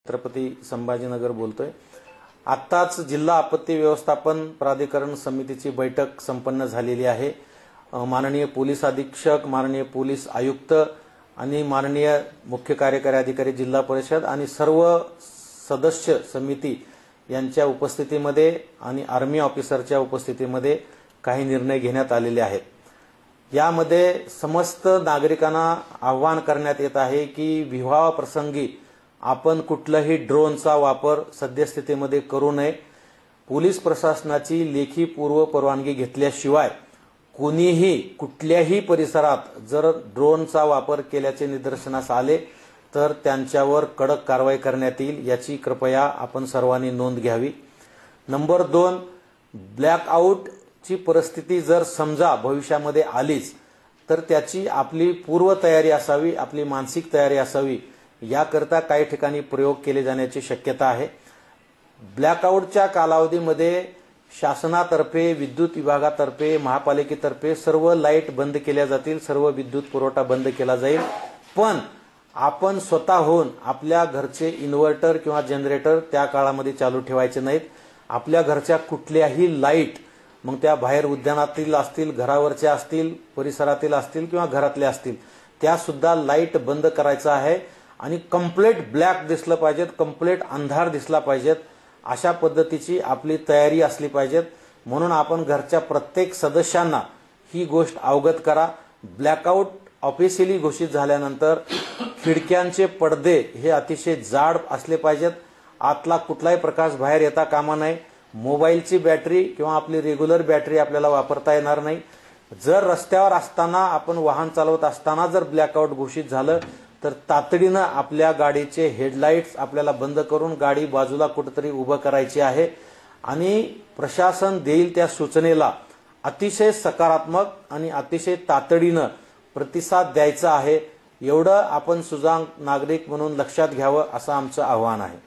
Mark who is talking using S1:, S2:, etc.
S1: छत्रपती संभाजीनगर बोलतोय। आत्ताच जिल्हा आपत्ती व्यवस्थापन प्राधिकरण समितीची बैठक संपन्न झालेली आहे। माननीय पोलीस अधीक्षक, माननीय पोलीस आयुक्त आणि माननीय मुख्य कार्यकारी अधिकारी जिल्हा परिषद आणि सर्व सदस्य समिती यांच्या उपस्थितीमध्ये आणि आर्मी ऑफिसरच्या उपस्थितीमध्ये काही निर्णय घेण्यात आलेले आहेत। यामध्ये समस्त नागरिकांना आवाहन करण्यात येत आहे की विवाह प्रसंगी आपण कुठलाही ड्रोनचा वापर सद्यस्थितीमध्ये करू नये। पोलीस प्रशासनाची लेखी पूर्व परवानगी घेतल्याशिवाय कोणीही कुठल्याही परिसरात जर ड्रोनचा वापर केल्याचे निदर्शनास आले तर त्यांच्यावर कडक कारवाई करण्यात येईल, याची कृपया आपण सर्वांनी नोंद घ्यावी। नंबर 2, ब्लॅकआउटची परिस्थिती जर समजा भविष्यामध्ये आलीच तर त्याची आपली पूर्व तयारी असावी, आपली मानसिक तयारी असावी। याकरता काही ठिकाणी प्रयोग केले जाण्याची शक्यता आहे। ब्लॅकआउटच्या कालावधीमध्ये शासनातर्फे, विद्युत विभागातर्फे, महापालिकेतर्फे सर्व लाईट बंद केल्या जातील, सर्व विद्युत पुरवठा बंद केला जाईल। पण आपण स्वतःहून आपल्या घरचे इन्व्हर्टर किंवा जनरेटर त्या काळामध्ये चालू ठेवायचे नाहीत। आपल्या घरच्या कुठल्याही लाईट, मग त्या बाहेर उद्यानातील असतील, घरावरच्या असतील, परिसरातील असतील किंवा घरातल्या असतील, त्या सुद्धा लाईट बंद करायचा आहे आणि कंप्लीट ब्लॅक दिसलं पाहिजेत, कंप्लीट अंधार दिसला पाहिजेत, अशा पद्धतीची आपली तयारी असली पाहिजेत। म्हणून आपण घरच्या प्रत्येक सदस्यांना ही गोष्ट अवगत करा। ब्लॅकआउट ऑफिशियली घोषित झाल्यानंतर खिडक्यांचे पडदे हे अतिशय जाड असले पाहिजेत, आतला कुठलाही प्रकाश बाहेर येता कामा नये। मोबाईलची बॅटरी किंवा आपली रेग्युलर बॅटरी आपल्याला वापरता येणार नाही। जर रस्त्यावर असताना, आपण वाहन चालवत असताना जर ब्लॅकआउट घोषित झालं तर तातडीनं आपल्या गाडीचे हेडलाईट्स आपल्याला बंद करून गाडी बाजूला कुठेतरी उभं करायची आहे आणि प्रशासन देईल त्या सूचनेला अतिशय सकारात्मक आणि अतिशय तातडीनं प्रतिसाद द्यायचा आहे। एवढं आपण सुजाण नागरिक म्हणून लक्षात घ्यावं असं आमचं आव्हान आहे।